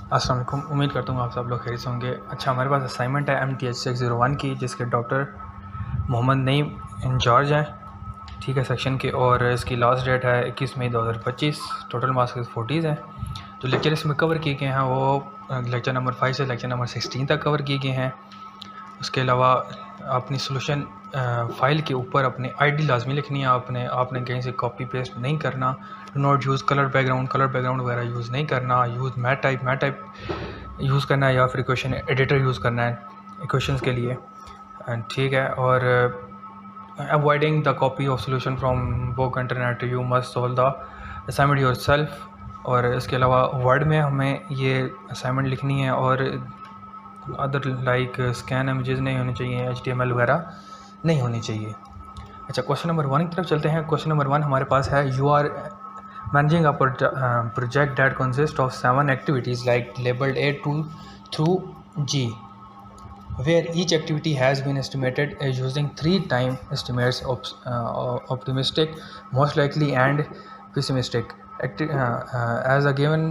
अस्सलाम वालेकुम। उम्मीद करता हूँ आप सब लोग खैरियत से होंगे। अच्छा, हमारे पास असाइनमेंट है MTH 601 की, जिसके डॉक्टर मोहम्मद नईम इंचार्ज हैं, ठीक है, सेक्शन के। और इसकी लास्ट डेट है 21 मई 2025। टोटल मार्क्स 40 हैं। जो लेक्चर इसमें कवर किए गए हैं वो लेक्चर नंबर 5 से लेक्चर नंबर 16 तक कवर किए गए हैं। उसके अलावा अपनी सोल्यूशन फ़ाइल के ऊपर अपनी आईडी लाजमी लिखनी है। आपने कहीं से कॉपी पेस्ट नहीं करना। Do not use colour background वगैरह यूज़ नहीं करना। यूज़ मैथ टाइप यूज़ करना है, या फिर इक्वेशन एडिटर यूज़ करना है इक्वेशंस के लिए, ठीक है। और avoiding the copy of solution from book internet, you must solve the assignment your self. और इसके अलावा वर्ड में हमें ये असाइनमेंट लिखनी है, और अदर लाइक स्कैन इमेजेस नहीं होनी चाहिए, HTML वगैरह नहीं होनी चाहिए। अच्छा, क्वेश्चन नंबर 1 की तरफ चलते हैं। क्वेश्चन नंबर 1 हमारे पास है, you are managing a project that consist of 7 activities like labelled A to through G, where each activity has been estimated using 3 time estimates of optimistic, most likely and pessimistic, as a given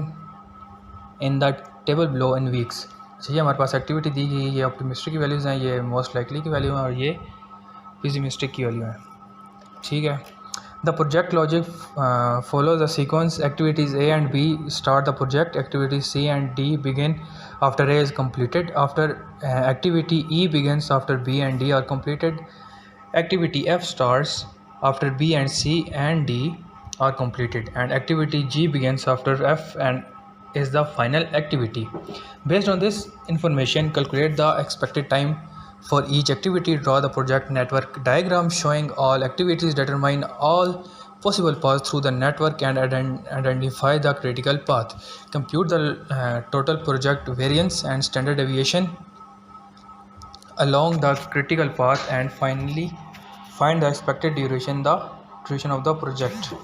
in the table below in weeks। ये हमारे पास activity दी गई, ये optimistic की values हैं, ये most likely की value है, और ये पेसिमिस्टिक की वैल्यू है, ठीक है। The project logic follows the sequence, activities A and B start the project, activities C and D begin after A is completed, after activity E begins after B and D are completed, activity F starts after B and C and D are completed, and activity G begins after F and is the final activity. Based on this information, calculate the expected time for each activity. Draw the project network diagram showing all activities. Determine all possible paths through the network and identify the critical path. Compute the total project variance and standard deviation along the critical path, and finally find the expected duration of the project.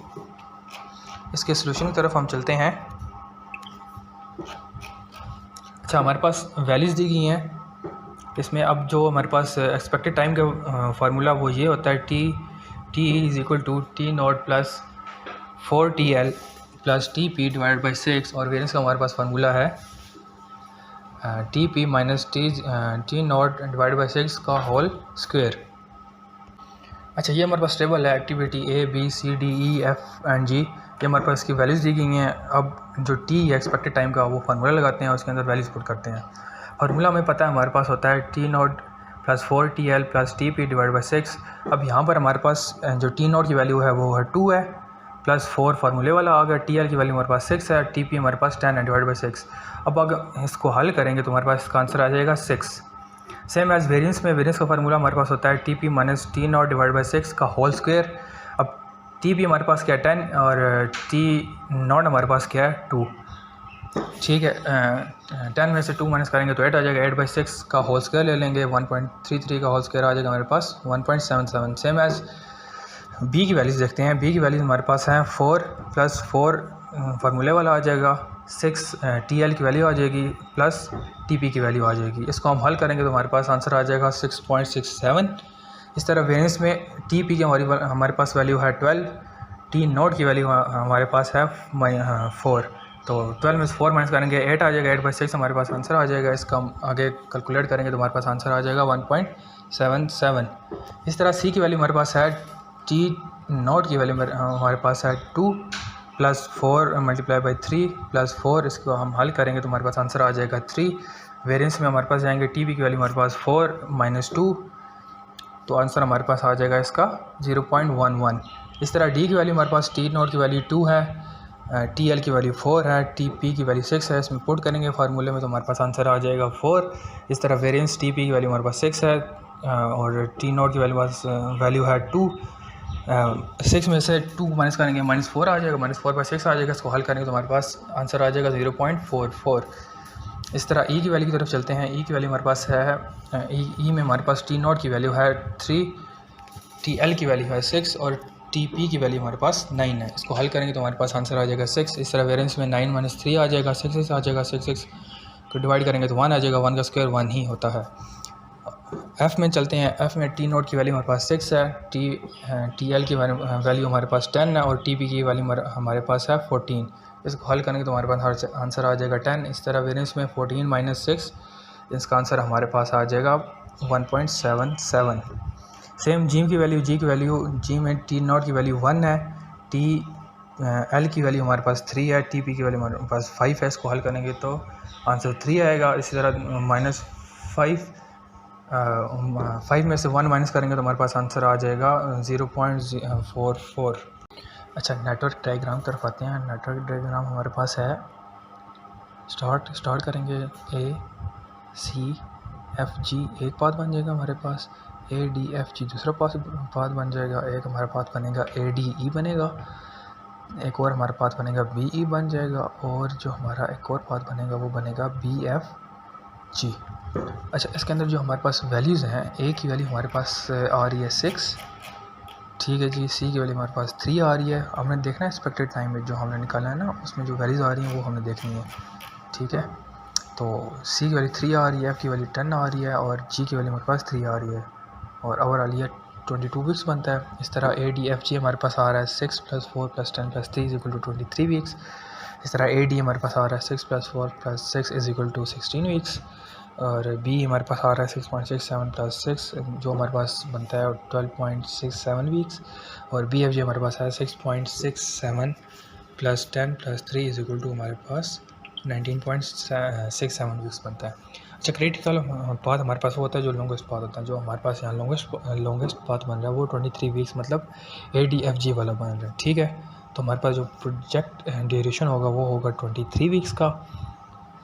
इसके solution की तरफ हम चलते हैं। अच्छा, हमारे पास values दी गई हैं इसमें। अब जो हमारे पास एक्सपेक्टेड टाइम का फार्मूला वो ये होता है, T is equal to T0 plus 4TL plus TP divided by 6, और वेरिएंस का हमारे पास फार्मूला है TP minus T0 divided by 6 का होल स्क्वायर। अच्छा, ये हमारे पास टेबल है, activity A B C D E F and G, ये हमारे पास इसकी वैल्यूज़ दी गई हैं। अब जो T है एक्सपेक्टेड टाइम का, वो फार्मूला लगाते हैं, उसके अंदर वैल्यूज़ पुट करते हैं। फार्मूला हमें पता है, हमारे पास होता है T0 plus 4TL plus TP divide by 6। अब यहाँ पर हमारे पास जो T0 की वैल्यू है वो है 2 है, प्लस 4 फार्मूले वाला आ गया। TL की वैल्यू हमारे पास 6 है, TP हमारे पास 10 है डिवाइड बाई 6। अब अगर इसको हल करेंगे तो हमारे पास इसका आंसर आ जाएगा 6। सेम एज वेरिएंस में, वेरिएंस का फार्मूला हमारे पास होता है TP minus T0 divide by 6 का होल स्क्वायर। अब TP हमारे पास क्या है 10, और T0 हमारे पास क्या है 2, ठीक है। 10 में से 2 माइनस करेंगे तो 8 आ जाएगा। 8/6 का होल स्क्वायर ले लेंगे, 1.33 का होल स्क्वायर आ जाएगा हमारे पास 1.77। सेम एज B की वैल्यूज़ देखते हैं। B की वैल्यूज़ हमारे पास हैं 4 प्लस 4 फार्मूले वाला आ जाएगा, 6 TL की वैल्यू आ जाएगी, प्लस TP की वैल्यू आ जाएगी। इसको हम हल करेंगे तो हमारे पास आंसर आ जाएगा 6.67। इस तरह वेरिएंस में TP की हमारे पास वैल्यू है 12, T0 की वैल्यू हमारे पास है 4, तो 12 में से 4 माइनस करेंगे 8 आ जाएगा। 8/6 हमारे पास आंसर आ जाएगा। इसका हम आगे कैलकुलेट करेंगे तो हमारे पास आंसर आ जाएगा 1.77। इस तरह C की वैल्यू हमारे पास है, T0 की वैल्यू हमारे पास है 2 प्लस 4 मल्टीप्लाई बाई 3 प्लस 4। इसको हम हल करेंगे तो हमारे पास आंसर आ जाएगा 3। वेरिएंस में हमारे पास जाएंगे, TP की वैल्यू हमारे पास 4 माइनस 2, तो आंसर हमारे पास आ जाएगा इसका 0.11। इस तरह D की वैल्यू हमारे पास, T0 की वैल्यू 2 है, TL की वैल्यू 4 है, TP की वैल्यू 6 है। इसमें पुट करेंगे फार्मूले में तो हमारे पास आंसर आ जाएगा 4। इस तरह वेरिएंस TP की वैल्यू हमारे पास 6 है, और T0 की वैल्यू है 2। 6 में से 2 माइनस करेंगे -4 आ जाएगा, -4/6 आ जाएगा। इसको हल करेंगे तो हमारे पास आंसर आ जाएगा 0.44। इस तरह E की वैल्यू की तरफ चलते हैं। E की वैल्यू हमारे पास है, E में हमारे पास T0 की वैल्यू है 3, TL की वैल्यू है 6, और TP की वैल्यू हमारे पास 9 है। इसको हल करेंगे तो हमारे पास आंसर आ जाएगा 6। इस तरह वेरिएंस में 9 माइनस 3 आ जाएगा, 6 आ जाएगा। 6 को डिवाइड करेंगे तो 1 आ जाएगा, 1 का स्क्वायर 1 ही होता है। F में चलते हैं। F में T0 की वैल्यू हमारे पास 6 है, TL की वैल्यू हमारे पास 10 है, और TP की वैल्यू हमारे पास है 14। इसको हल करेंगे तो हमारे पास आंसर आ जाएगा 10। इस तरह वेरिएंस में 14 माइनस 6, इसका आंसर हमारे पास आ जाएगा 1.77। सेम जी की वैल्यू जी में टी नॉट की वैल्यू 1 है, टी एल की वैल्यू हमारे पास 3 है, टी पी की वैल्यू हमारे पास 5 है। इसको हल करेंगे तो आंसर 3 आएगा। इसी तरह माइनस 5 में से 1 माइनस करेंगे तो हमारे पास आंसर आ जाएगा 0.44। अच्छा, नेटवर्क डायग्राम तरफ आते हैं। नेटवर्क डायग्राम हमारे पास है, स्टार्ट करेंगे ए सी एफ जी, एक पाथ बन जाएगा हमारे पास, ए डी एफ जी दूसरा पाथ बन जाएगा, एक हमारे पाथ बनेगा ए डी ई बनेगा, एक और हमारा पाथ बनेगा बी ई बन जाएगा, और जो हमारा एक और पाथ बनेगा वो बनेगा बी एफ जी। अच्छा, इसके अंदर जो हमारे पास वैल्यूज़ हैं, ए की वैल्यू हमारे पास आ रही है 6, ठीक है जी। सी की वैल्यू हमारे पास 3 आ रही है। हमने देखना है एक्सपेक्टेड टाइम में जो हमने निकाला है ना, उसमें जो वैल्यूज़ आ रही हैं वो हमने देखनी है, ठीक है। तो सी की वैल्यू 3 आ रही है, एफ की वैल्यू 10 आ रही है, और जी की वैल्यू हमारे पास 3 आ रही है, और ओवर आ रही है 22 वीक्स बनता है। इस तरह ए डी एफ जी हमारे पास आ रहा है 6 + 4 + 10 + 3 = 23 वीक्स। इस तरह ए डी हमारे पास आ रहा है 6 + 4 + 6 = 16 वीक्स, और बी हमारे पास आ रहा है 6.67 + 6 जो हमारे पास बनता है 12.67 वीक्स, और बी एफ जी हमारे पास है 6.67 + 10 + 3 = हमारे पास 19.67 वीक्स बनता है। अच्छा, क्रिटिकल पाथ हमारे पास वो होता है जो लॉन्गेस्ट पाथ होता है। जो हमारे पास यहाँ लॉन्गेस्ट पाथ बन रहा है वो 23 वीक्स, मतलब ए डी एफ जी वाला बन रहा है, ठीक है। तो हमारे पास जो प्रोजेक्ट ड्यूरेशन होगा वो होगा 23 वीक्स का,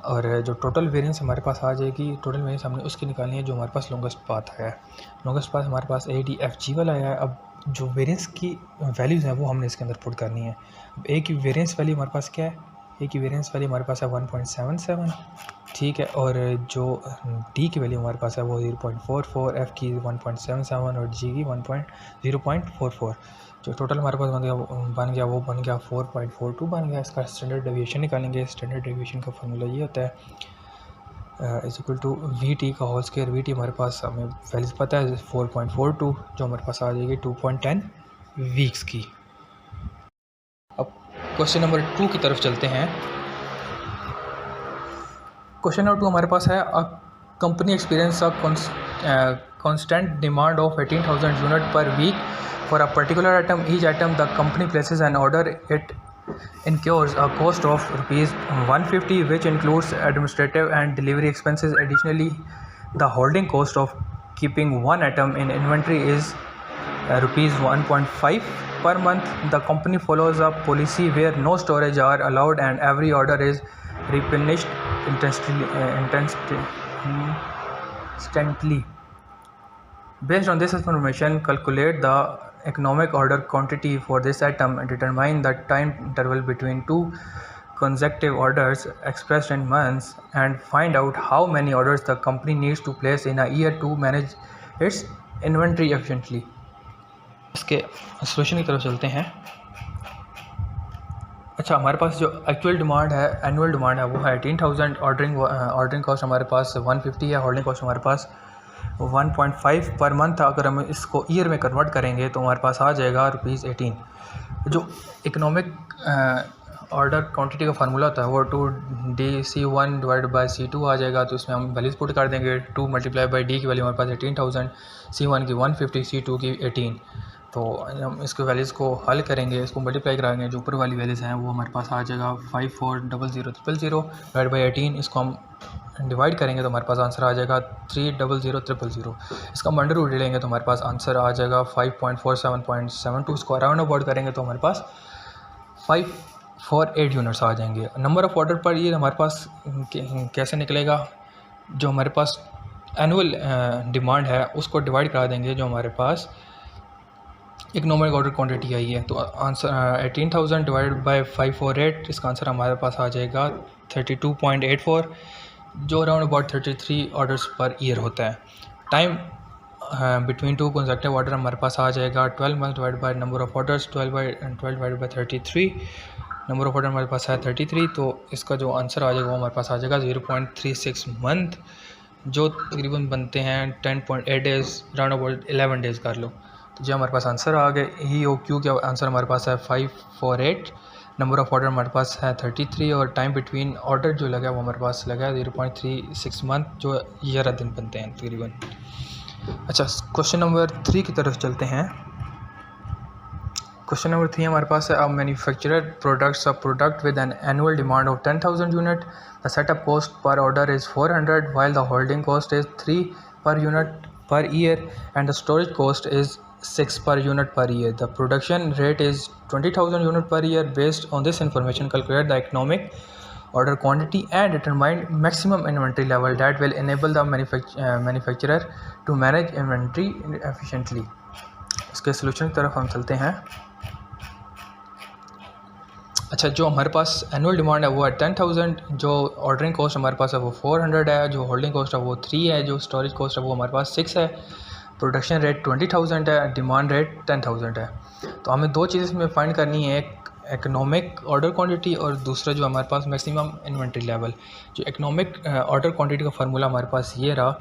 और जो टोटल वेरिएंस हमारे पास आ जाएगी, टोटल वेरिएंस हमने उसकी निकालनी है जो हमारे पास लॉन्गेस्ट पाथ है। लॉन्गेस्ट पाथ हमारे पास ए डी एफ जी वाला है। अब जो वेरिएंस की वैल्यूज़ हैं वो हमने इसके अंदर पुट करनी है। अब ए की वेरिएंस वैल्यू हमारे पास क्या है, ए की वेरिएंस वैल्यू हमारे पास है 1.77, ठीक है, और जो डी की वैल्यू हमारे पास है वो 0.44, एफ़ की 1.77 और जी की 0.44। जो टोटल हमारे पास बन गया वो बन गया 4.42 बन गया। इसका स्टैंडर्ड डेविएशन निकालेंगे। स्टैंडर्ड डेविएशन का फार्मूला ये होता है = वी टी का होल स्क्वायर। वी टी हमारे पास हमें वैल्यूज पता है 4.42, जो हमारे पास आ जाएगी 2.10 वीक्स की। अब क्वेश्चन नंबर 2 की तरफ चलते हैं। क्वेश्चन नंबर 2 हमारे पास है, a company experience a constant demand of 18,000 unit per week for a particular item. Each item the company places an order, it incurs a cost of rupees 150 which includes administrative and delivery expenses. Additionally, the holding cost of keeping one item in inventory is rupees 1.5 per month. The company follows a policy where no storage are allowed and every order is replenished instantly. Based on this information, calculate the economic order quantity for this item and determine the time interval between two consecutive orders expressed in months, and find out how many orders the company needs to place in a year to manage its inventory efficiently. इसके solution की तरफ चलते हैं। अच्छा, हमारे पास जो actual demand है, annual demand है, वो है 18,000। ऑर्डरिंग कॉस्ट हमारे पास 150 है, होल्डिंग कॉस्ट हमारे पास 1.5 पर मंथ। अगर हम इसको ईयर में कन्वर्ट करेंगे तो हमारे पास आ जाएगा ₹18। जो इकोनॉमिक ऑर्डर क्वांटिटी का फार्मूला होता है वो 2DC1 / C2 आ जाएगा। तो इसमें हम वैल्यूज पुट कर देंगे। 2 × D की वैल्यू हमारे पास 18,000, C1 की 150, C2 की 18। तो हम इसके वैल्यूज़ को हल करेंगे, इसको मल्टीप्लाई कराएंगे। जो ऊपर वाली वैल्यूज़ हैं वो हमारे पास आ जाएगा 540000 / 18। इसको हम डिवाइड करेंगे तो हमारे पास आंसर आ जाएगा 300000। इसका अंडर रूट लेंगे तो हमारे पास आंसर आ जाएगा 5.47.72। इसको अराउंड अबाउट करेंगे तो हमारे पास 548 यूनिट्स आ जाएंगे। नंबर ऑफ़ ऑर्डर पर ये हमारे पास कैसे निकलेगा, जो हमारे पास एनुअल डिमांड है उसको डिवाइड करा देंगे जो हमारे पास इकोनॉमिक ऑर्डर क्वांटिटी आई है। तो आंसर 18,000 / 548, इसका आंसर हमारे पास आ जाएगा 32.84, जो around about 33 orders per year होता है। Time between two consecutive order हमारे पास आ जाएगा 12 month / number of orders, 12 / 33। Number of order हमारे पास है 33, तो इसका जो आंसर आ जाएगा वो हमारे पास आ जाएगा 0.36 मंथ, जो तकरीबन बनते हैं 10.8 डेज़, अराउंड अबाउट 11 डेज़ कर लो। तो जो हमारे पास आंसर आ गए, ही ओ क्यू का आंसर हमारे पास है 548 नंबर ऑफ़ ऑर्डर हमारे पास है 33 और टाइम बिटवीन ऑर्डर जो लगा है वो हमारे पास लगा है 0.36 मंथ, जो 11 दिन बनते हैं तकरीबन। अच्छा, क्वेश्चन नंबर 3 की तरफ चलते हैं। क्वेश्चन नंबर 3 हमारे पास है, manufacturer products a product with an annual demand of 10,000 unit, the setup cost per order is 400 while the holding cost is 3 per unit per year and the storage cost is 6 per unit per year. The production rate is 20,000 unit per year. Based on this information, calculate the economic order quantity and determine maximum inventory level that will enable the manufacturer to manage inventory efficiently. इसके solution की तरफ हम चलते हैं। अच्छा, जो हमारे पास annual demand है वो है 10,000, जो ऑर्डरिंग कॉस्ट हमारे पास है वो 400 है, जो होल्डिंग कॉस्ट है वो 3 है, जो स्टोरेज कॉस्ट है वो हमारे पास 6 है, प्रोडक्शन रेट 20,000 है, डिमांड रेट 10,000 है। तो हमें दो चीज़ इसमें फाइंड करनी है, एक इकोनॉमिक ऑर्डर क्वांटिटी और दूसरा जो हमारे पास मैक्सिमम इन्वेंट्री लेवल। जो इकोनॉमिक ऑर्डर क्वांटिटी का फार्मूला हमारे पास ये रहा,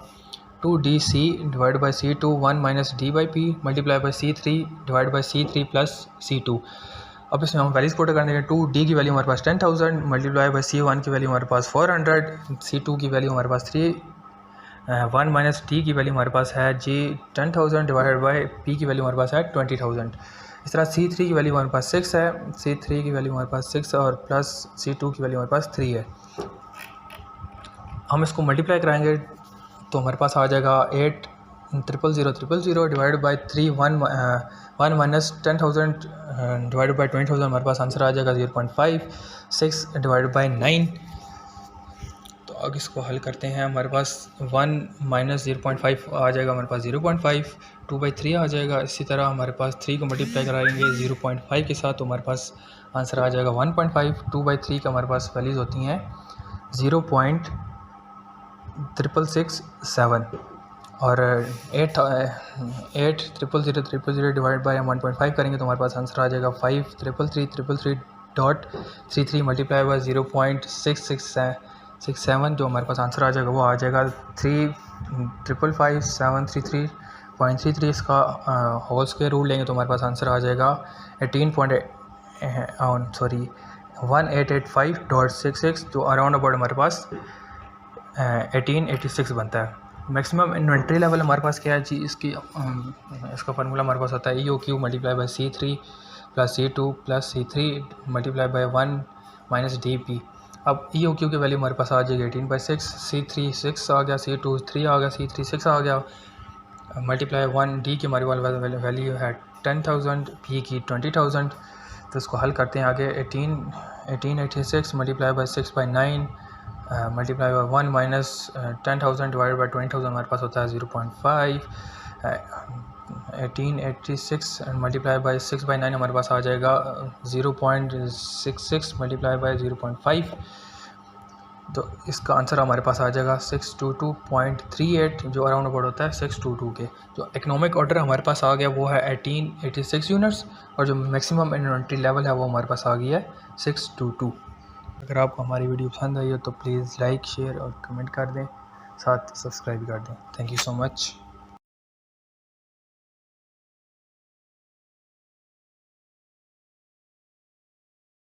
2DC divide by C2 1 minus D/P multiply by C3 divide by C3 plus C2। अब इसमें हम वैल्यूज पुट करने के 2D की वैल्यू हमारे पास 10,000 मल्टीप्लाई बाई C1 की वैल्यू हमारे पास 400, C2 की वैल्यू हमारे पास 3 1 माइनस D की वैल्यू हमारे पास है जी 10,000 डिवाइडेड बाई P की वैल्यू हमारे पास है 20,000। इस तरह C3 की वैल्यू हमारे पास 6 है, C3 की वैल्यू हमारे पास 6 और प्लस C2 की वैल्यू हमारे पास 3 है। हम इसको मल्टीप्लाई कराएंगे तो हमारे पास आ जाएगा 8,000,000 divide by 3 1 minus 10,000 divided by 20,000 हमारे पास आंसर आ जाएगा 0.5, 6 डिवाइडेड बाई 9। तो अब इसको हल करते हैं, हमारे पास 1 माइनस 0.5 आ जाएगा हमारे पास 0.5, 2/3 आ जाएगा। इसी तरह हमारे पास 3 को मल्टीप्लाई कराएंगे 0.5 के साथ तो हमारे पास आंसर आ जाएगा 1.5, 2/3 का हमारे पास वैल्यूज़ होती हैं 0.6667 और 8,000,000 डिवाइड बाई 1.5 करेंगे तो हमारे पास आंसर आ जाएगा 5,333.33 मल्टीप्लाई बाई 0.6667 जो हमारे पास आंसर आ जाएगा वो आ जाएगा 3,55733.33। इसका होल स्क्वायर रूट लेंगे तो हमारे पास आंसर आ जाएगा 1885.66 जो अराउंड अबाउट हमारे पास 1886 बनता है। मैक्सिमम इन्वेंट्री लेवल हमारे पास क्या है जी, इसका फार्मूला हमारे पास होता है EOQ multiply by C3 plus C2 plus C3 multiply by 1 minus DP। अब EOQ की वैल्यू हमारे पास आ जाएगी 18/6, C3 6 आ गया, C2 3 आ गया, C3 6 आ गया, मल्टीप्लाई 1 D की हमारी वैल्यू है 10,000, P की 20,000। तो इसको हल करते हैं आगे, 1886 multiply by 6/9 multiply by 1 minus 10,000 divided by 20,000 हमारे पास होता है 0.5। 1886 मल्टीप्लाई बाई 6/9 हमारे पास आ जाएगा 0.66 मल्टीप्लाई बाई 0.5। तो इसका आंसर हमारे पास आ जाएगा 622.38 जो अराउंड अबाउट होता है 622 के। जो इकोनॉमिक ऑर्डर हमारे पास आ गया वो है 1886 यूनिट्स और जो मैक्सिमम इन्वेंट्री लेवल है वो हमारे पास आ गया है 622। अगर आपको हमारी वीडियो पसंद आई हो तो प्लीज़ लाइक शेयर और कमेंट कर दें, साथ सब्सक्राइब कर दें। Thank you so much.